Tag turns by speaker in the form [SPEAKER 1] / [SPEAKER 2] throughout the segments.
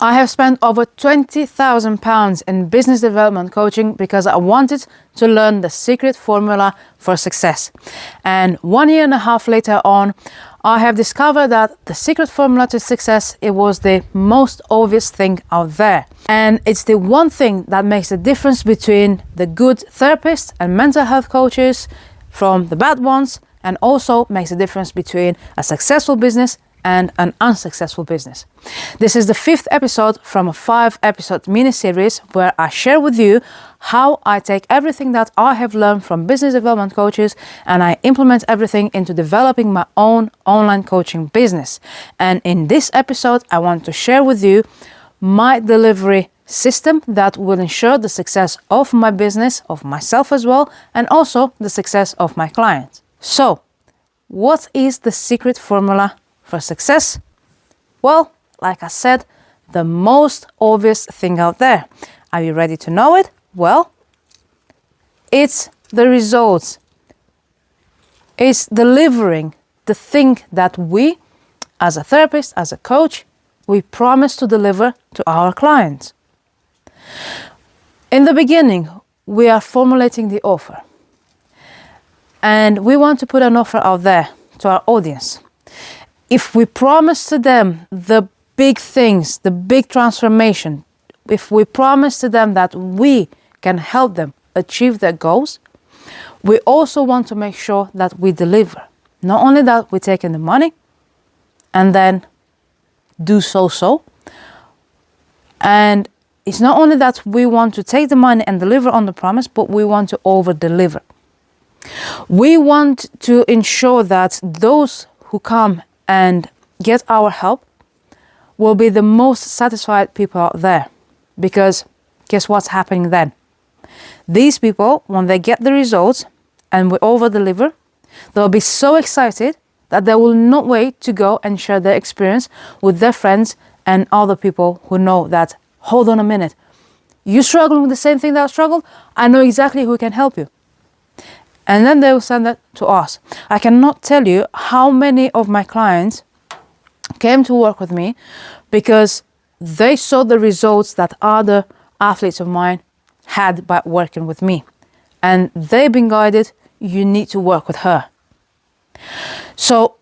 [SPEAKER 1] I have spent over £20,000 in business development coaching because I wanted to learn the secret formula for success. And 1.5 years later on, I have discovered that the secret formula to success, it was the most obvious thing out there. And it's the one thing that makes the difference between the good therapists and mental health coaches from the bad ones, and also makes the difference between a successful business and an unsuccessful business. This is the 5th episode from a 5-episode mini-series where I share with you how I take everything that I have learned from business development coaches and I implement everything into developing my own online coaching business. And in this episode, I want to share with you my delivery system that will ensure the success of my business, of myself as well, and also the success of my clients. So, what is the secret formula for success? Well, like I said, the most obvious thing out there. Are you ready to know it? Well, it's the results. It's delivering the thing that we, as a therapist, as a coach, we promise to deliver to our clients. In the beginning, we are formulating the offer. And we want to put an offer out there to our audience. If we promise to them the big things, the big transformation, if we promise to them that we can help them achieve their goals, we also want to make sure that we deliver. Not only that, we take in the money and then do so. And it's not only that we want to take the money and deliver on the promise, but we want to over-deliver. We want to ensure that those who come and get our help will be the most satisfied people out there. Because guess what's happening then? These people, when they get the results and we over-deliver, they'll be so excited that they will not wait to go and share their experience with their friends and other people who know that, hold on a minute, you struggling with the same thing that I struggled? I know exactly who can help you. And then they will send that to us. I cannot tell you how many of my clients came to work with me because they saw the results that other athletes of mine had by working with me. And they've been guided, you need to work with her. So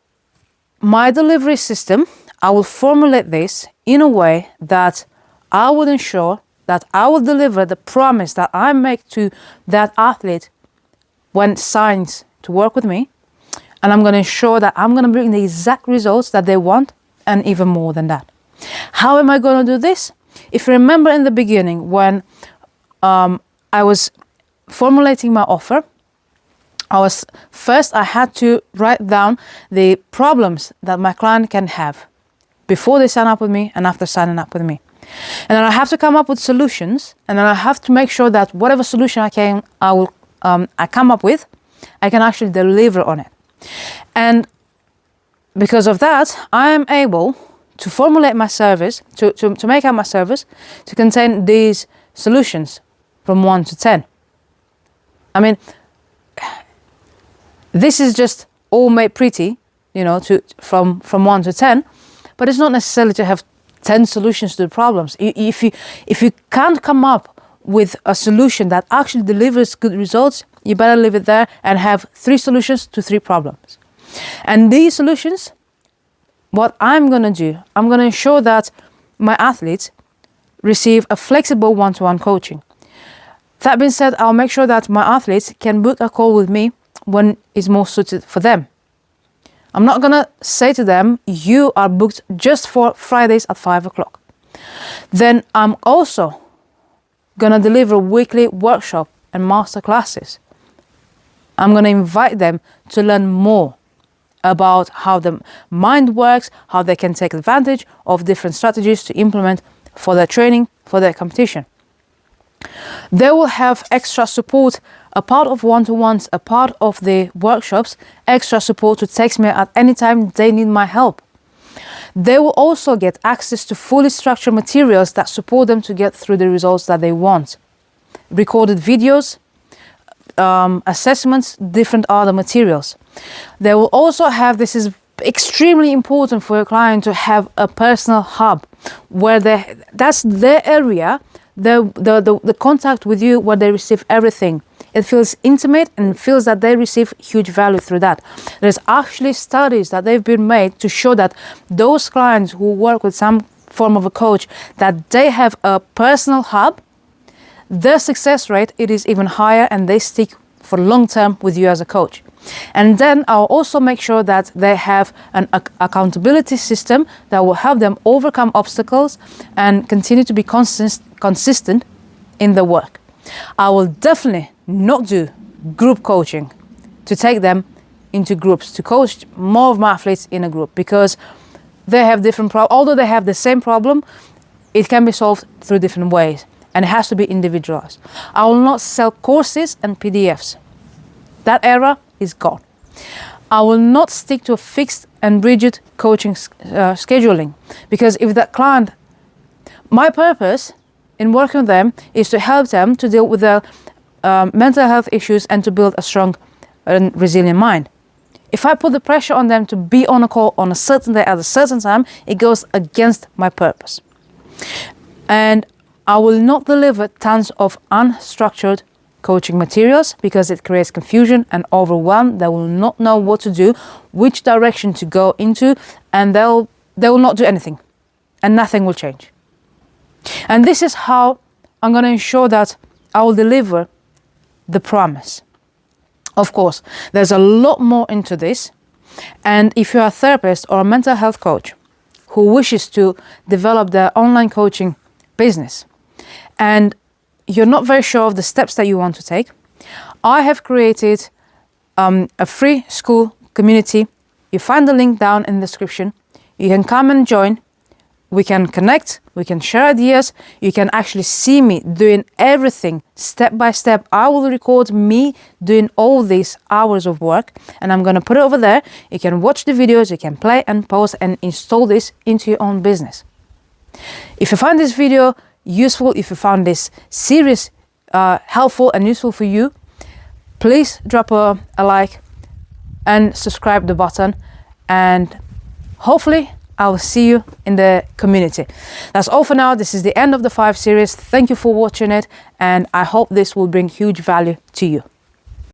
[SPEAKER 1] my delivery system, I will formulate this in a way that I will ensure that I will deliver the promise that I make to that athlete when signs to work with me, and I'm going to ensure that I'm going to bring the exact results that they want and even more than that. How am I going to do this? If you remember in the beginning when I was formulating my offer, I had to write down the problems that my client can have before they sign up with me and after signing up with me. And then I have to come up with solutions, and then I have to make sure that whatever solution I come up with, I can actually deliver on it. And because of that, I am able to formulate my service, to make out my service, to contain these solutions from 1 to 10. I mean, this is just all made pretty, from 1 to 10, but it's not necessarily to have 10 solutions to the problems. If you can't come up with a solution that actually delivers good results, you better leave it there and have 3 solutions to 3 problems. And these solutions, what I'm going to do, I'm going to ensure that my athletes receive a flexible one-to-one coaching. That being said, I'll make sure that my athletes can book a call with me when it's more suited for them. I'm not going to say to them, you are booked just for Fridays at 5 o'clock. Then I'm also going to deliver weekly workshop and master classes. I'm going to invite them to learn more about how the mind works, how they can take advantage of different strategies to implement for their training, for their competition. They will have extra support, a part of one-to-ones, a part of the workshops, extra support to text me at any time they need my help. They will also get access to fully structured materials that support them to get through the results that they want. Recorded videos, assessments, different other materials. They will also have, this is extremely important for your client to have a personal hub where that's their area, the contact with you, where they receive everything. It feels intimate and feels that they receive huge value through that. There's actually studies that they've been made to show that those clients who work with some form of a coach, that they have a personal hub, their success rate, it is even higher, and they stick for long term with you as a coach. And then I'll also make sure that they have an accountability system that will help them overcome obstacles and continue to be consistent in the work. I will definitely not do group coaching to take them into groups, to coach more of my athletes in a group, because they have different problems. Although they have the same problem, it can be solved through different ways, and it has to be individualized. I will not sell courses and PDFs. That era is gone. I will not stick to a fixed and rigid coaching scheduling, because if that client, my purpose in working with them is to help them to deal with their mental health issues and to build a strong and resilient mind. If I put the pressure on them to be on a call on a certain day at a certain time, it goes against my purpose. And I will not deliver tons of unstructured coaching materials, because it creates confusion and overwhelm. They will not know what to do, which direction to go into, and they will not do anything, and nothing will change. And this is how I'm going to ensure that I will deliver the promise. Of course, there's a lot more into this. And if you're a therapist or a mental health coach who wishes to develop their online coaching business, and you're not very sure of the steps that you want to take, I have created a free school community. You find the link down in the description. You can come and join. We can connect, we can share ideas. You can actually see me doing everything step by step. I will record me doing all these hours of work, and I'm going to put it over there. You can watch the videos, you can play and pause and install this into your own business. If you find this video useful, if you found this series helpful and useful for you, please drop a like and subscribe the button, and hopefully I will see you in the community. That's all for now. This is the end of the 5 series. Thank you for watching it, and I hope this will bring huge value to you.